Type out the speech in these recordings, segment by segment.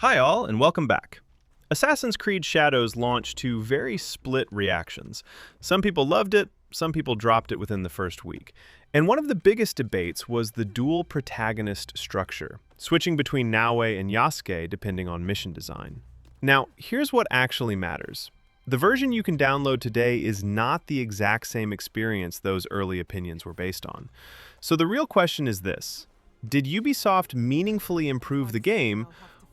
Hi all, and welcome back. Assassin's Creed Shadows launched to very split reactions. Some people loved it, some people dropped it within the first week. And one of the biggest debates was the dual protagonist structure, switching between Naoe and Yasuke depending on mission design. Now, here's what actually matters. The version you can download today is not the exact same experience those early opinions were based on. So the real question is this: did Ubisoft meaningfully improve the game,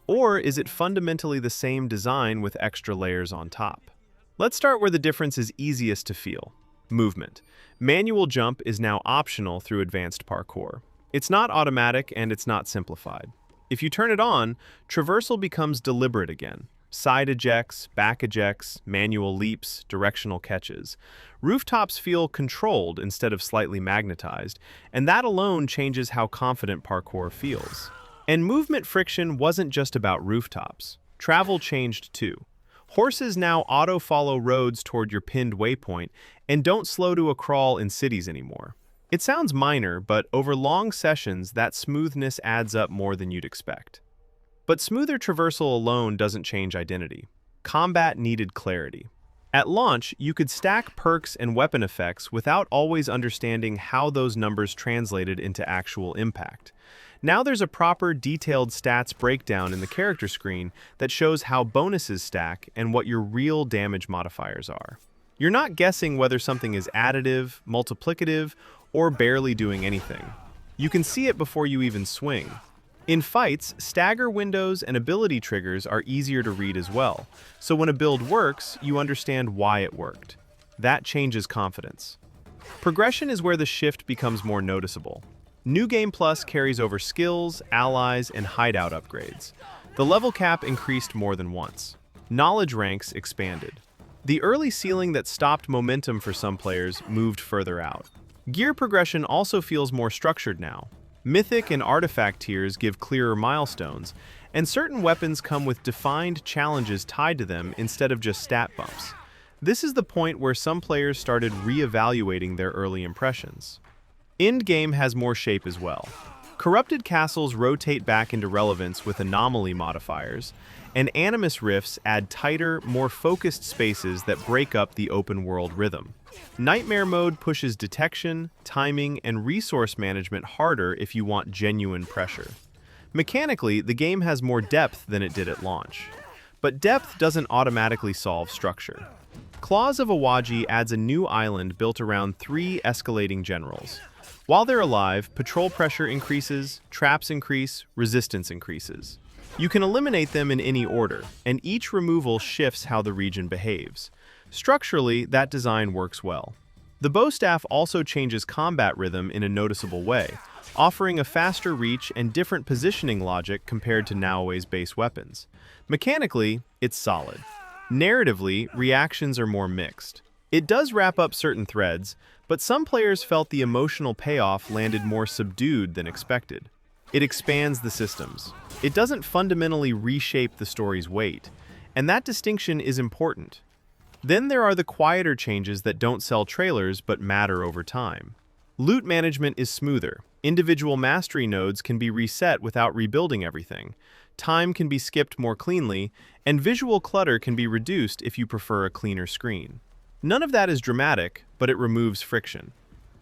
or is it fundamentally the same design with extra layers on top? Let's start where the difference is easiest to feel: movement. Manual jump is now optional through advanced parkour. It's not automatic and it's not simplified. If you turn it on, traversal becomes deliberate again. Side ejects, back ejects, manual leaps, directional catches. Rooftops feel controlled instead of slightly magnetized, and that alone changes how confident parkour feels. And movement friction wasn't just about rooftops. Travel changed too. Horses now auto-follow roads toward your pinned waypoint and don't slow to a crawl in cities anymore. It sounds minor, but over long sessions, that smoothness adds up more than you'd expect. But smoother traversal alone doesn't change identity. Combat needed clarity. At launch, you could stack perks and weapon effects without always understanding how those numbers translated into actual impact. Now there's a proper, detailed stats breakdown in the character screen that shows how bonuses stack and what your real damage modifiers are. You're not guessing whether something is additive, multiplicative, or barely doing anything. You can see it before you even swing. In fights, stagger windows and ability triggers are easier to read as well, so when a build works, you understand why it worked. That changes confidence. Progression is where the shift becomes more noticeable. New Game Plus carries over skills, allies, and hideout upgrades. The level cap increased more than once. Knowledge ranks expanded. The early ceiling that stopped momentum for some players moved further out. Gear progression also feels more structured now. Mythic and artifact tiers give clearer milestones, and certain weapons come with defined challenges tied to them instead of just stat bumps. This is the point where some players started re-evaluating their early impressions. Endgame has more shape as well. Corrupted castles rotate back into relevance with anomaly modifiers, and animus rifts add tighter, more focused spaces that break up the open-world rhythm. Nightmare mode pushes detection, timing, and resource management harder if you want genuine pressure. Mechanically, the game has more depth than it did at launch. But depth doesn't automatically solve structure. Claws of Awaji adds a new island built around 3 escalating generals. While they're alive, patrol pressure increases, traps increase, resistance increases. You can eliminate them in any order, and each removal shifts how the region behaves. Structurally, that design works well. The bow staff also changes combat rhythm in a noticeable way, offering a faster reach and different positioning logic compared to Naoe's base weapons. Mechanically, it's solid. Narratively, reactions are more mixed. It does wrap up certain threads, but some players felt the emotional payoff landed more subdued than expected. It expands the systems. It doesn't fundamentally reshape the story's weight, and that distinction is important. Then there are the quieter changes that don't sell trailers but matter over time. Loot management is smoother. Individual mastery nodes can be reset without rebuilding everything. Time can be skipped more cleanly, and visual clutter can be reduced if you prefer a cleaner screen. None of that is dramatic, but it removes friction.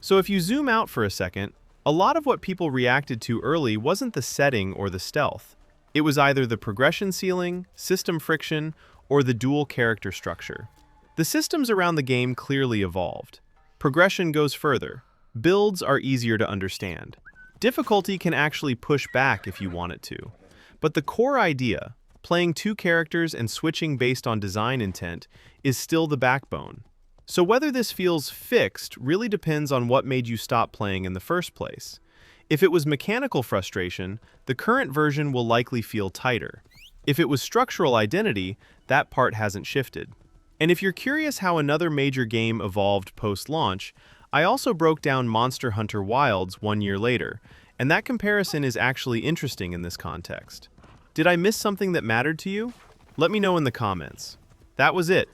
So if you zoom out for a second, a lot of what people reacted to early wasn't the setting or the stealth. It was either the progression ceiling, system friction, or the dual character structure. The systems around the game clearly evolved. Progression goes further. Builds are easier to understand. Difficulty can actually push back if you want it to. But the core idea, playing 2 characters and switching based on design intent, is still the backbone. So whether this feels fixed really depends on what made you stop playing in the first place. If it was mechanical frustration, the current version will likely feel tighter. If it was structural identity, that part hasn't shifted. And if you're curious how another major game evolved post-launch, I also broke down Monster Hunter Wilds 1 year later, and that comparison is actually interesting in this context. Did I miss something that mattered to you? Let me know in the comments. That was it.